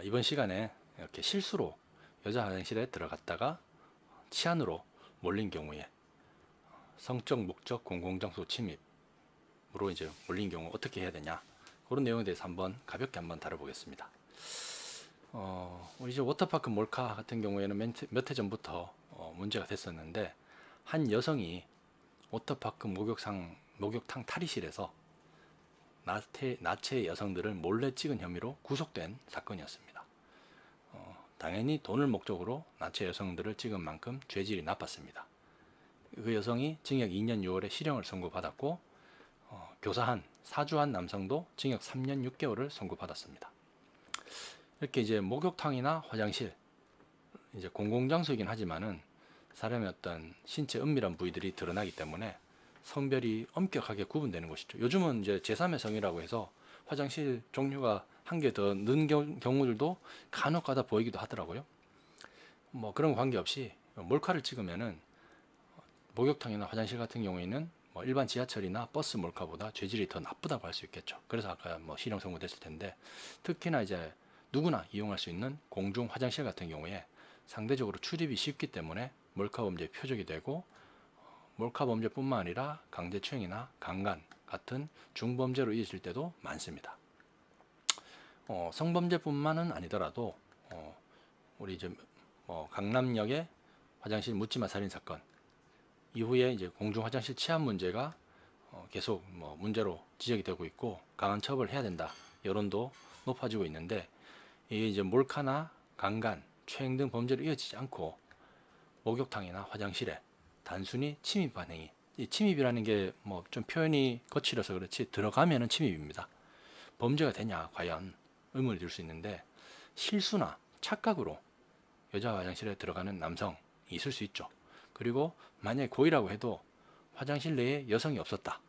이번 시간에 이렇게 실수로 여자 화장실에 들어갔다가 치안으로 몰린 경우에 성적 목적 공공장소 침입으로 이제 몰린 경우 어떻게 해야 되냐, 그런 내용에 대해서 가볍게 한번 다뤄보겠습니다. 우리 이제 워터파크 몰카 같은 경우에는 몇 해 전부터 문제가 됐었는데, 한 여성이 워터파크 목욕탕 탈의실에서 나체 여성들을 몰래 찍은 혐의로 구속된 사건이었습니다. 당연히 돈을 목적으로 나체 여성들을 찍은 만큼 죄질이 나빴습니다. 그 여성이 징역 2년 6월에 실형을 선고받았고, 사주한 남성도 징역 3년 6개월을 선고받았습니다. 이렇게 이제 목욕탕이나 화장실, 이제 공공장소이긴 하지만은 사람의 어떤 신체 은밀한 부위들이 드러나기 때문에 성별이 엄격하게 구분되는 것이죠. 요즘은 이제 제3의 성이라고 해서 화장실 종류가 한 개 더 넣은 경우들도 간혹 가다 보이기도 하더라고요. 뭐 그런 관계없이 몰카를 찍으면은 목욕탕이나 화장실 같은 경우에는 뭐 일반 지하철이나 버스 몰카보다 죄질이 더 나쁘다고 할 수 있겠죠. 그래서 아까 뭐 실형 선고됐을 텐데, 특히나 이제 누구나 이용할 수 있는 공중 화장실 같은 경우에 상대적으로 출입이 쉽기 때문에 몰카 범죄의 표적이 되고, 몰카 범죄뿐만 아니라 강제추행이나 강간 같은 중범죄로 이어질 때도 많습니다. 성범죄뿐만은 아니더라도 우리 이제 강남역의 화장실 묻지마 살인 사건 이후에 이제 공중 화장실 치안 문제가 계속 문제로 지적이 되고 있고, 강한 처벌을 해야 된다 여론도 높아지고 있는데, 이게 이제 몰카나 강간, 추행 등 범죄로 이어지지 않고 목욕탕이나 화장실에 단순히 침입한 행위, 이 침입이라는 게 뭐 좀 표현이 거칠어서 그렇지 들어가면은 침입입니다. 범죄가 되냐 과연 의문이 들 수 있는데, 실수나 착각으로 여자 화장실에 들어가는 남성이 있을 수 있죠. 그리고 만약에 고의라고 해도 화장실 내에 여성이 없었다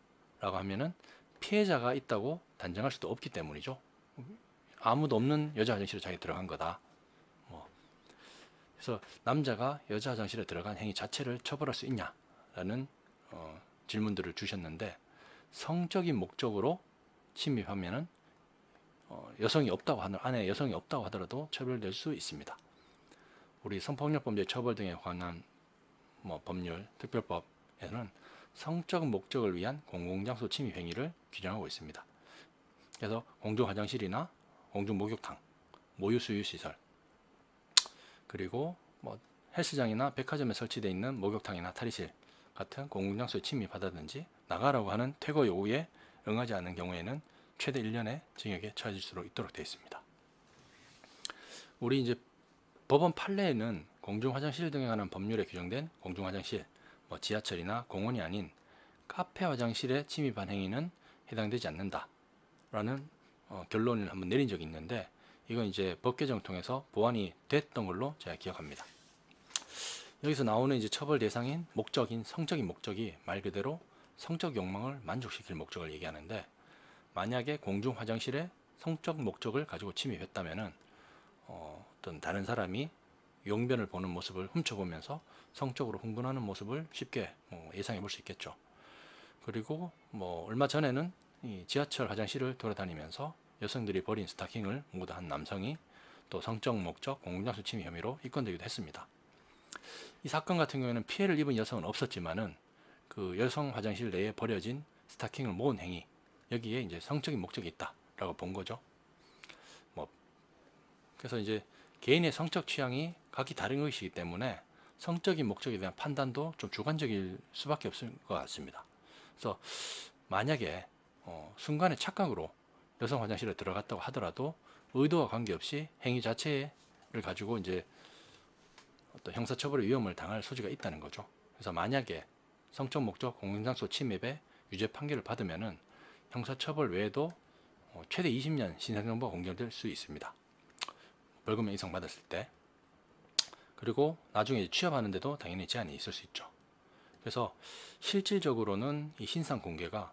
라고 하면은 피해자가 있다고 단정할 수도 없기 때문이죠. 아무도 없는 여자 화장실에 자기 들어간 거다. 그래서 남자가 여자 화장실에 들어간 행위 자체를 처벌할 수 있냐라는 질문들을 주셨는데, 성적인 목적으로 침입하면은 안에 여성이 없다고 하더라도 처벌될 수 있습니다. 우리 성폭력범죄 처벌 등에 관한 법률 특별법에는 성적 목적을 위한 공공장소 침입 행위를 규정하고 있습니다. 그래서 공중 화장실이나 공중 목욕탕, 모유수유시설, 그리고 헬스장이나 백화점에 설치되어 있는 목욕탕이나 탈의실 같은 공공장소에 침입하다든지 나가라고 하는 퇴거 요구에 응하지 않는 경우에는 최대 1년의 징역에 처해질 수 있도록 되어 있습니다. 우리 이제 법원 판례에는 공중 화장실 등에 관한 법률에 규정된 공중 화장실, 지하철이나 공원이 아닌 카페 화장실에 침입한 행위는 해당되지 않는다라는 결론을 한번 내린 적이 있는데, 이건 이제 법 개정을 통해서 보완이 됐던 걸로 제가 기억합니다. 여기서 나오는 이제 처벌 대상인 성적인 목적이 말 그대로 성적 욕망을 만족시킬 목적을 얘기하는데, 만약에 공중 화장실에 성적 목적을 가지고 침입했다면은 어떤 다른 사람이 용변을 보는 모습을 훔쳐보면서 성적으로 흥분하는 모습을 쉽게 예상해 볼 수 있겠죠. 그리고 얼마 전에는 이 지하철 화장실을 돌아다니면서 여성들이 버린 스타킹을 묻어한 남성이 또 성적 목적 공공장소 침입 혐의로 입건되기도 했습니다. 이 사건 같은 경우에는 피해를 입은 여성은 없었지만은 그 여성 화장실 내에 버려진 스타킹을 모은 행위, 여기에 이제 성적인 목적이 있다라고 본 거죠. 그래서 이제 개인의 성적 취향이 각기 다른 것이기 때문에 성적인 목적에 대한 판단도 좀 주관적일 수밖에 없을 것 같습니다. 그래서 만약에 순간의 착각으로 여성 화장실에 들어갔다고 하더라도 의도와 관계없이 행위 자체를 가지고 이제 어떤 형사처벌의 위험을 당할 소지가 있다는 거죠. 그래서 만약에 성적 목적 공공장소 침입에 유죄 판결을 받으면은 형사처벌 외에도 최대 20년 신상정보가 공개될 수 있습니다. 벌금형 이상 받았을 때. 그리고 나중에 취업하는데도 당연히 제한이 있을 수 있죠. 그래서 실질적으로는 이 신상 공개가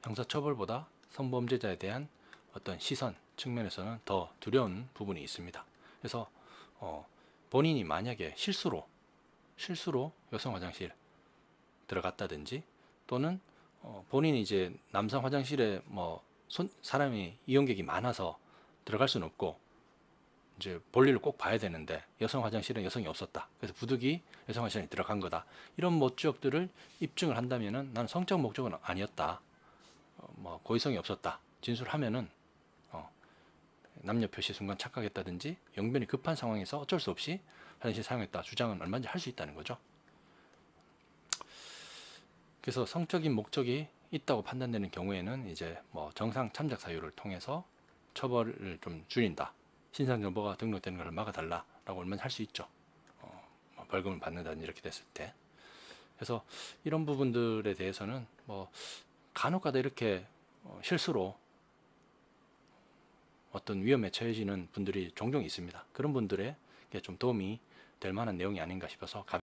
형사처벌보다 성범죄자에 대한 어떤 시선 측면에서는 더 두려운 부분이 있습니다. 그래서 본인이 만약에 실수로 여성 화장실 들어갔다든지, 또는 본인이 이제 남성 화장실에 사람이 이용객이 많아서 들어갈 수는 없고 이제 볼일을 꼭 봐야 되는데 여성 화장실에 여성이 없었다. 그래서 부득이 여성 화장실에 들어간 거다. 이런 목적들을 입증을 한다면은 나는 성적 목적은 아니었다. 뭐 고의성이 없었다. 진술하면은 남녀 표시 순간 착각했다든지 영변이 급한 상황에서 어쩔 수 없이 화장실 사용했다 주장은 얼마든지 할 수 있다는 거죠. 그래서 성적인 목적이 있다고 판단되는 경우에는 이제 뭐 정상 참작 사유를 통해서 처벌을 좀 줄인다. 신상 정보가 등록되는 것을 막아달라라고 얼마나 할 수 있죠. 뭐 벌금을 받는다든지 이렇게 됐을 때. 그래서 이런 부분들에 대해서는 뭐 간혹가다 이렇게 실수로 어떤 위험에 처해지는 분들이 종종 있습니다. 그런 분들에게 좀 도움이 될 만한 내용이 아닌가 싶어서 가볍게